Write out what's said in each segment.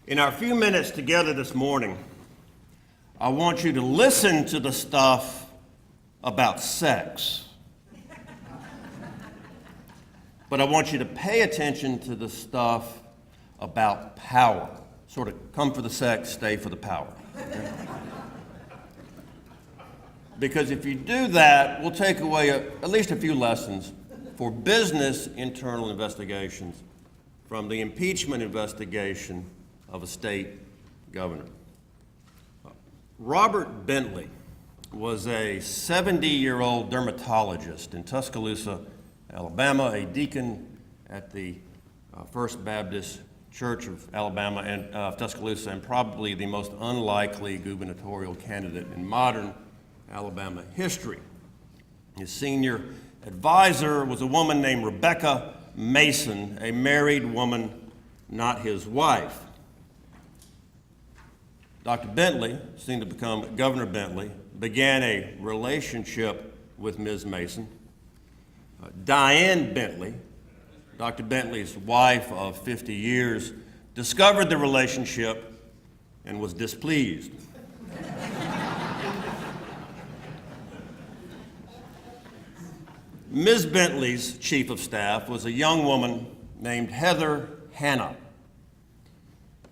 In our few minutes together this morning, I want you to listen to the stuff about sex. But I want you to pay attention to the stuff about power. Sort of come for the sex, stay for the power. Okay? Because if you do that, we'll take away at least a few lessons for business internal investigations from the impeachment investigation of a state governor. Robert Bentley was a 70-year-old dermatologist in Tuscaloosa, Alabama, a deacon at the First Baptist Church of Alabama and Tuscaloosa, and probably the most unlikely gubernatorial candidate in modern Alabama history. His senior advisor was a woman named Rebecca Mason, a married woman, not his wife. Dr. Bentley, soon to become Governor Bentley, began a relationship with Ms. Mason. Diane Bentley, Dr. Bentley's wife of 50 years, discovered the relationship and was displeased. Ms. Bentley's chief of staff was a young woman named Heather Hanna.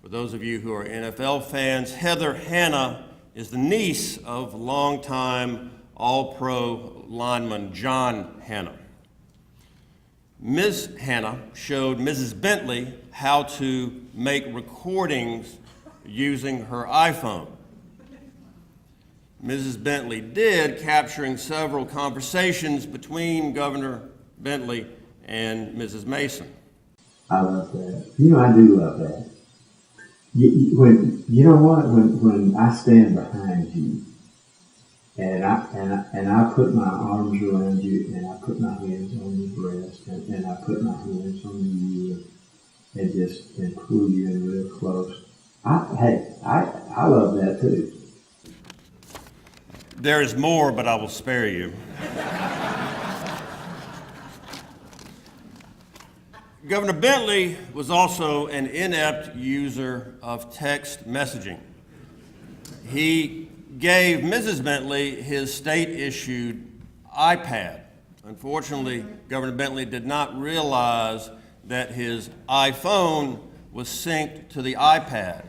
For those of you who are NFL fans, Heather Hanna is the niece of longtime All-Pro lineman John Hanna. Ms. Hanna showed Mrs. Bentley how to make recordings using her iPhone. Mrs. Bentley did, capturing several conversations between Governor Bentley and Mrs. Mason. I love that. I do love that. When I stand behind you and I put my arms around you and I put my hands on your breast and I put my hands on you and pull you in real close. I love that too. There is more, but I will spare you. Governor Bentley was also an inept user of text messaging. He gave Mrs. Bentley his state-issued iPad. Unfortunately, Governor Bentley did not realize that his iPhone was synced to the iPad,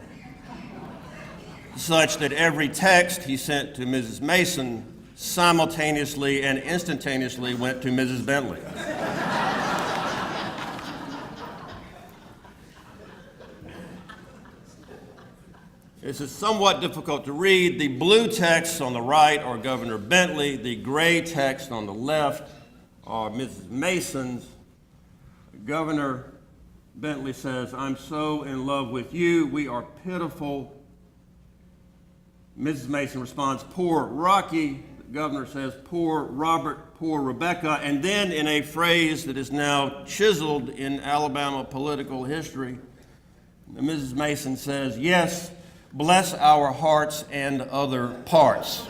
such that every text he sent to Mrs. Mason simultaneously and instantaneously went to Mrs. Bentley. This is somewhat difficult to read. The blue text on the right are Governor Bentley. The gray text on the left are Mrs. Mason's. Governor Bentley says, "I'm so in love with you. We are pitiful." Mrs. Mason responds, "Poor Rocky." The governor says, "Poor Robert, poor Rebecca." And then in a phrase that is now chiseled in Alabama political history, Mrs. Mason says, "Yes, bless our hearts and other parts."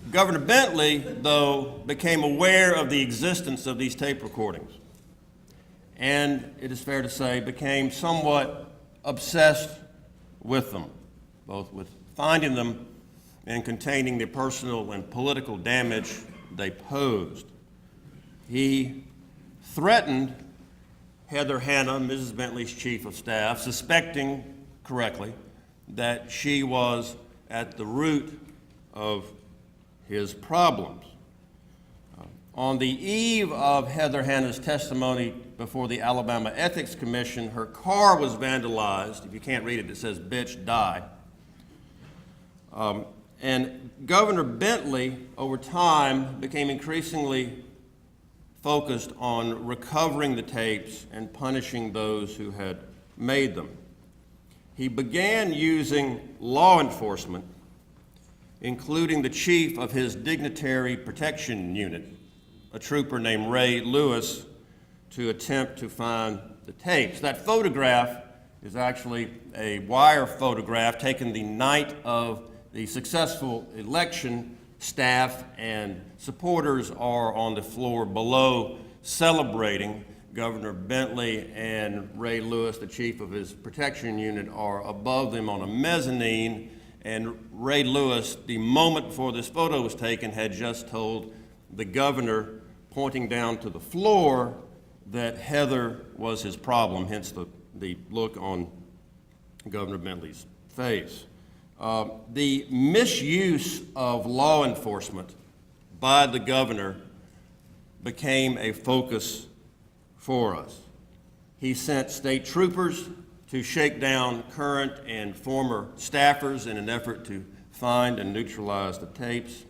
Governor Bentley, though, became aware of the existence of these tape recordings, and it is fair to say became somewhat obsessed with them, both with finding them and containing the personal and political damage they posed. He threatened Heather Hanna, Mrs. Bentley's chief of staff, suspecting correctly that she was at the root of his problems. On the eve of Heather Hanna's testimony before the Alabama Ethics Commission, her car was vandalized. If you can't read it, it says, "Bitch, die." And Governor Bentley, over time, became increasingly focused on recovering the tapes and punishing those who had made them. He began using law enforcement, including the chief of his dignitary protection unit, a trooper named Ray Lewis, to attempt to find the tapes. That photograph is actually a wire photograph taken the night of the successful election. Staff and supporters are on the floor below celebrating. Governor Bentley and Ray Lewis, the chief of his protection unit, are above them on a mezzanine. And Ray Lewis, the moment before this photo was taken, had just told the governor, pointing down to the floor, that Heather was his problem, hence the look on Governor Bentley's face. The misuse of law enforcement by the governor became a focus for us. He sent state troopers to shake down current and former staffers in an effort to find and neutralize the tapes.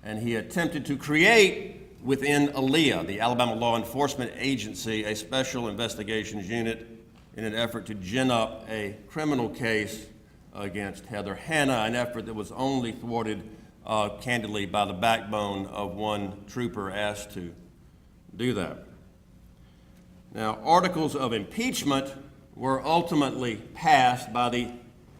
And he attempted to create within ALEA, the Alabama Law Enforcement Agency, a special investigations unit in an effort to gin up a criminal case against Heather Hanna, an effort that was only thwarted candidly by the backbone of one trooper asked to do that. Now, articles of impeachment were ultimately passed by the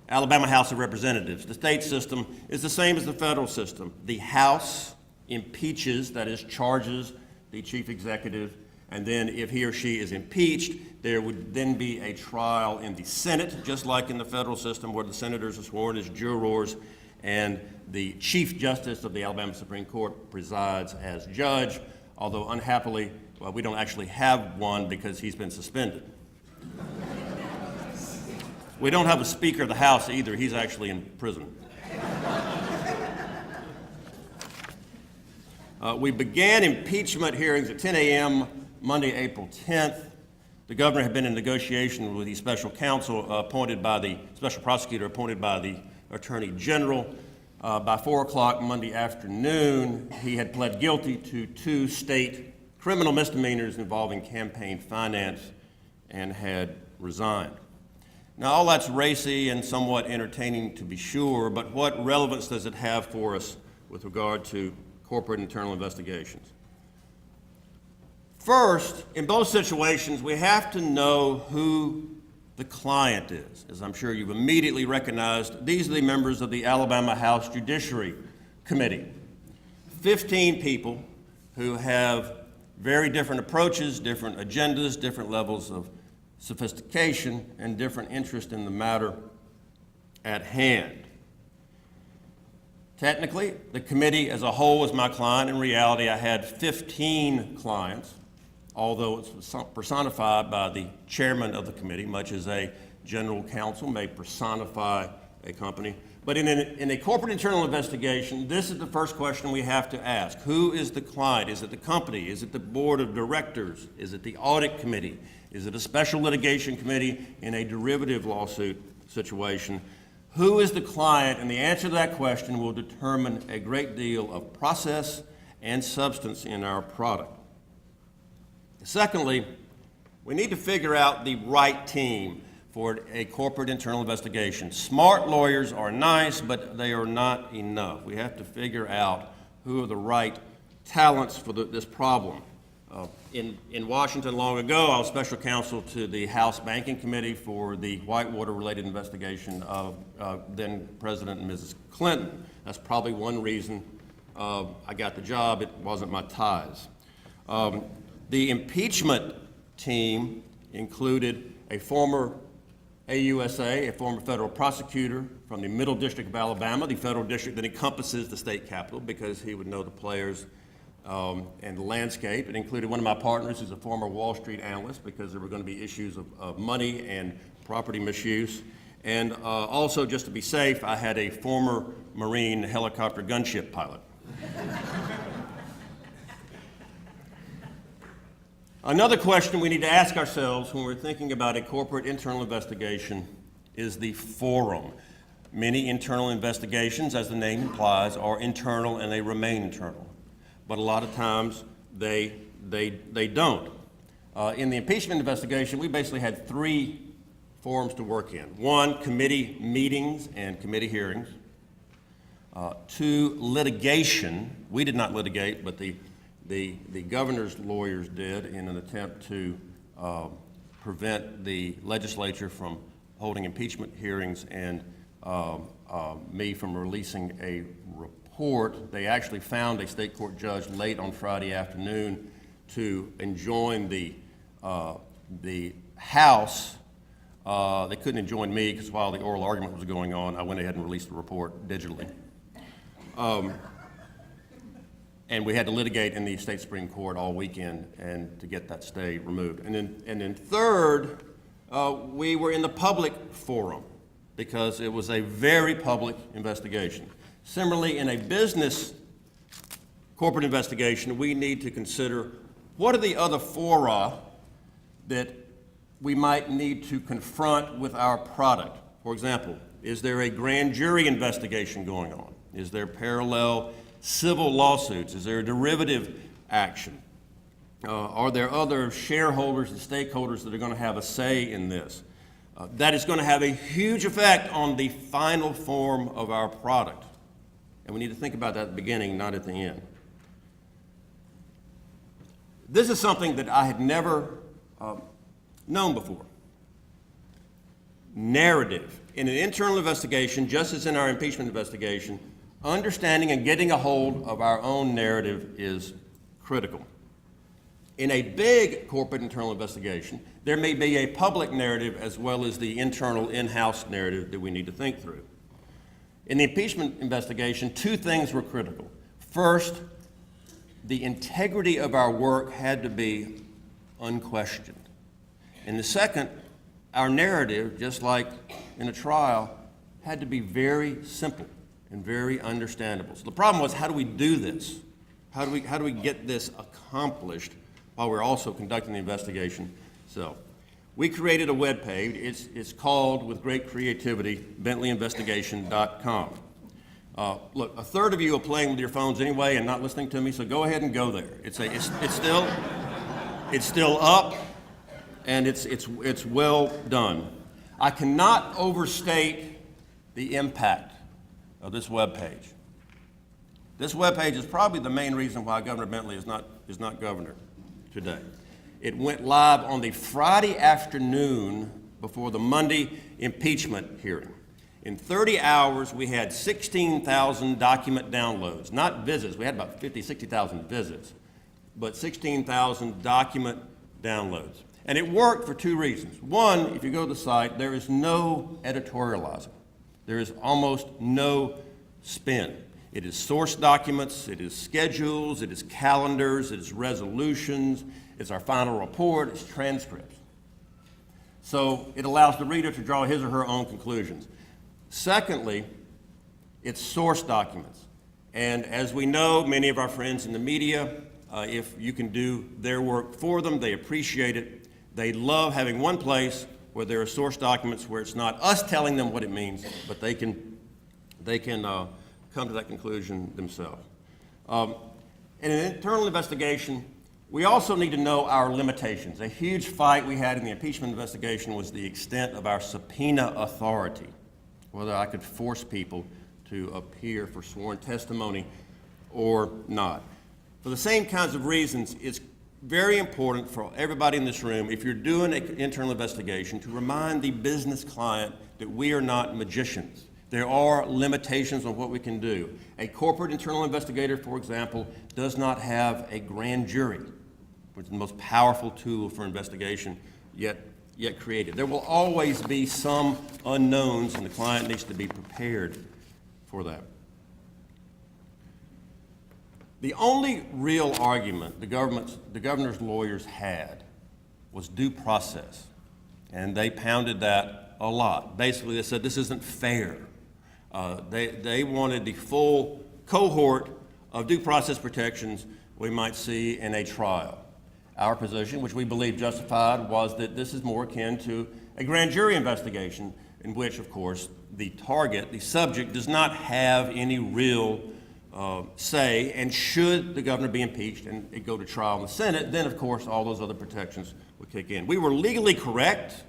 Alabama House of Representatives. The state system is the same as the federal system. The House impeaches, that is, charges the chief executive, and then if he or she is impeached, there would then be a trial in the Senate, just like in the federal system, where the senators are sworn as jurors, and the Chief Justice of the Alabama Supreme Court presides as judge, although unhappily, well, we don't actually have one because he's been suspended. We don't have a Speaker of the House either. He's actually in prison. We began impeachment hearings at 10 a.m. Monday, April 10th. The governor had been in negotiation with the special counsel appointed by the special prosecutor appointed by the Attorney General. By 4 o'clock Monday afternoon, he had pled guilty to 2 state criminal misdemeanors involving campaign finance and had resigned. Now, all that's racy and somewhat entertaining to be sure, but what relevance does it have for us with regard to corporate internal investigations? First, in both situations, we have to know who the client is. As I'm sure you've immediately recognized, these are the members of the Alabama House Judiciary Committee. 15 people who have very different approaches, different agendas, different levels of sophistication, and different interest in the matter at hand. Technically, the committee as a whole was my client. In reality, I had 15 clients, although it's personified by the chairman of the committee, much as a general counsel may personify a company. But in a corporate internal investigation, this is the first question we have to ask. Who is the client? Is it the company? Is it the board of directors? Is it the audit committee? Is it a special litigation committee in a derivative lawsuit situation? Who is the client? And the answer to that question will determine a great deal of process and substance in our product. Secondly, we need to figure out the right team for a corporate internal investigation. Smart lawyers are nice, but they are not enough. We have to figure out who are the right talents for this problem. In Washington long ago, I was special counsel to the House Banking Committee for the Whitewater-related investigation of then President and Mrs. Clinton. That's probably one reason I got the job. It wasn't my ties. The impeachment team included a former AUSA, a former federal prosecutor from the Middle District of Alabama, the federal district that encompasses the state capitol, because he would know the players and the landscape. It included one of my partners who's a former Wall Street analyst, because there were going to be issues of money and property misuse. And also, just to be safe, I had a former Marine helicopter gunship pilot. Another question we need to ask ourselves when we're thinking about a corporate internal investigation is the forum. Many internal investigations, as the name implies, are internal and they remain internal. But a lot of times they don't. In the impeachment investigation, we basically had 3 forums to work in. 1, committee meetings and committee hearings. 2, litigation. We did not litigate, but the governor's lawyers did in an attempt to prevent the legislature from holding impeachment hearings and me from releasing a report. They actually found a state court judge late on Friday afternoon to enjoin the House. They couldn't enjoin me because while the oral argument was going on, I went ahead and released the report digitally. And we had to litigate in the state Supreme Court all weekend and to get that stay removed. And then third, we were in the public forum because it was a very public investigation. Similarly, in a business corporate investigation, we need to consider what are the other fora that we might need to confront with our product. For example, is there a grand jury investigation going on? Is there parallel civil lawsuits? Is there a derivative action? Are there other shareholders and stakeholders that are going to have a say in this? That is going to have a huge effect on the final form of our product. And we need to think about that at the beginning, not at the end. This is something that I had never known before. Narrative. In an internal investigation, just as in our impeachment investigation, understanding and getting a hold of our own narrative is critical. In a big corporate internal investigation, there may be a public narrative as well as the internal in-house narrative that we need to think through. In the impeachment investigation, two things were critical. First, the integrity of our work had to be unquestioned. And the second, our narrative, just like in a trial, had to be very simple and very understandable. So the problem was, how do we do this? How do we get this accomplished while we're also conducting the investigation? So we created a web page. It's called, with great creativity, bentleyinvestigation.com. Look, a third of you are playing with your phones anyway and not listening to me, so go ahead and go there. It's still up, and it's well done. I cannot overstate the impact of this web page. This web page is probably the main reason why Governor Bentley is not governor today. It went live on the Friday afternoon before the Monday impeachment hearing. In 30 hours, we had 16,000 document downloads, not visits. We had about 50, 60,000 visits, but 16,000 document downloads. And it worked for two reasons. One, if you go to the site, there is no editorializing. There is almost no spin. It is source documents, it is schedules, it is calendars, it is resolutions, it's our final report, it's transcripts. So it allows the reader to draw his or her own conclusions. Secondly, it's source documents. And as we know, many of our friends in the media, if you can do their work for them, they appreciate it. They love having one place where there are source documents where it's not us telling them what it means, but they can come to that conclusion themselves. In an internal investigation, we also need to know our limitations. A huge fight we had in the impeachment investigation was the extent of our subpoena authority, whether I could force people to appear for sworn testimony or not. For the same kinds of reasons, it's very important for everybody in this room, if you're doing an internal investigation, to remind the business client that we are not magicians. There are limitations on what we can do. A corporate internal investigator, for example, does not have a grand jury, which is the most powerful tool for investigation yet created. There will always be some unknowns, and the client needs to be prepared for that. The only real argument the governor's lawyers had was due process, and they pounded that a lot. Basically, they said this isn't fair. They wanted the full cohort of due process protections we might see in a trial. Our position, which we believe justified, was that this is more akin to a grand jury investigation in which, of course, the target, the subject, does not have any real say, and should the governor be impeached and it go to trial in the Senate, then, of course, all those other protections would kick in. We were legally correct,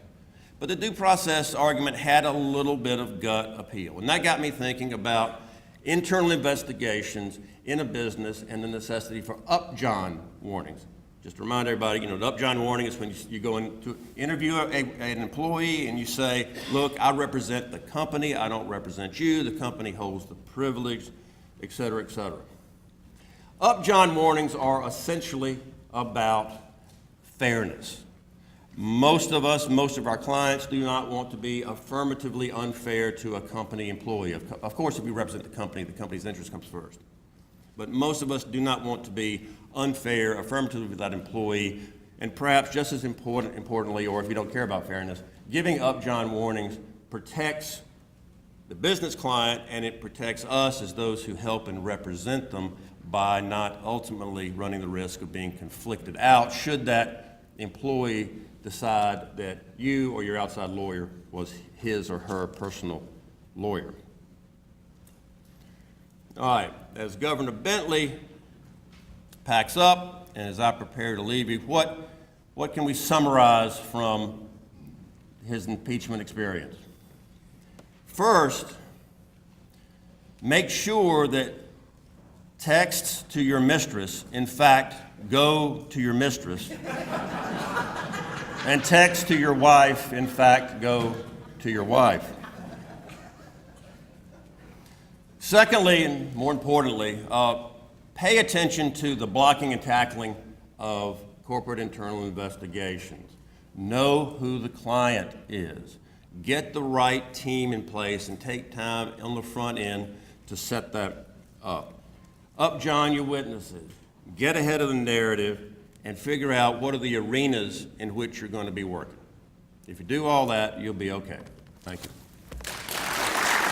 but the due process argument had a little bit of gut appeal. And that got me thinking about internal investigations in a business and the necessity for upjohn warnings. Just to remind everybody, the upjohn warning is when you go in to interview an employee and you say, look, I represent the company, I don't represent you, the company holds the privilege, et cetera, et cetera. Upjohn warnings are essentially about fairness. Most of us, most of our clients do not want to be affirmatively unfair to a company employee. Of course, if we represent the company's interest comes first. But most of us do not want to be unfair affirmatively with that employee, and perhaps just as importantly, or if you don't care about fairness, giving upjohn warnings protects the business client, and it protects us as those who help and represent them by not ultimately running the risk of being conflicted out should that employee decide that you or your outside lawyer was his or her personal lawyer. All right, as Governor Bentley packs up and as I prepare to leave you, what can we summarize from his impeachment experience? First, make sure that texts to your mistress, in fact, go to your mistress, and texts to your wife, in fact, go to your wife. Secondly, and more importantly, pay attention to the blocking and tackling of corporate internal investigations. Know who the client is. Get the right team in place and take time on the front end to set that up. Upjohn your witnesses. Get ahead of the narrative and figure out what are the arenas in which you're going to be working. If you do all that, you'll be okay. Thank you.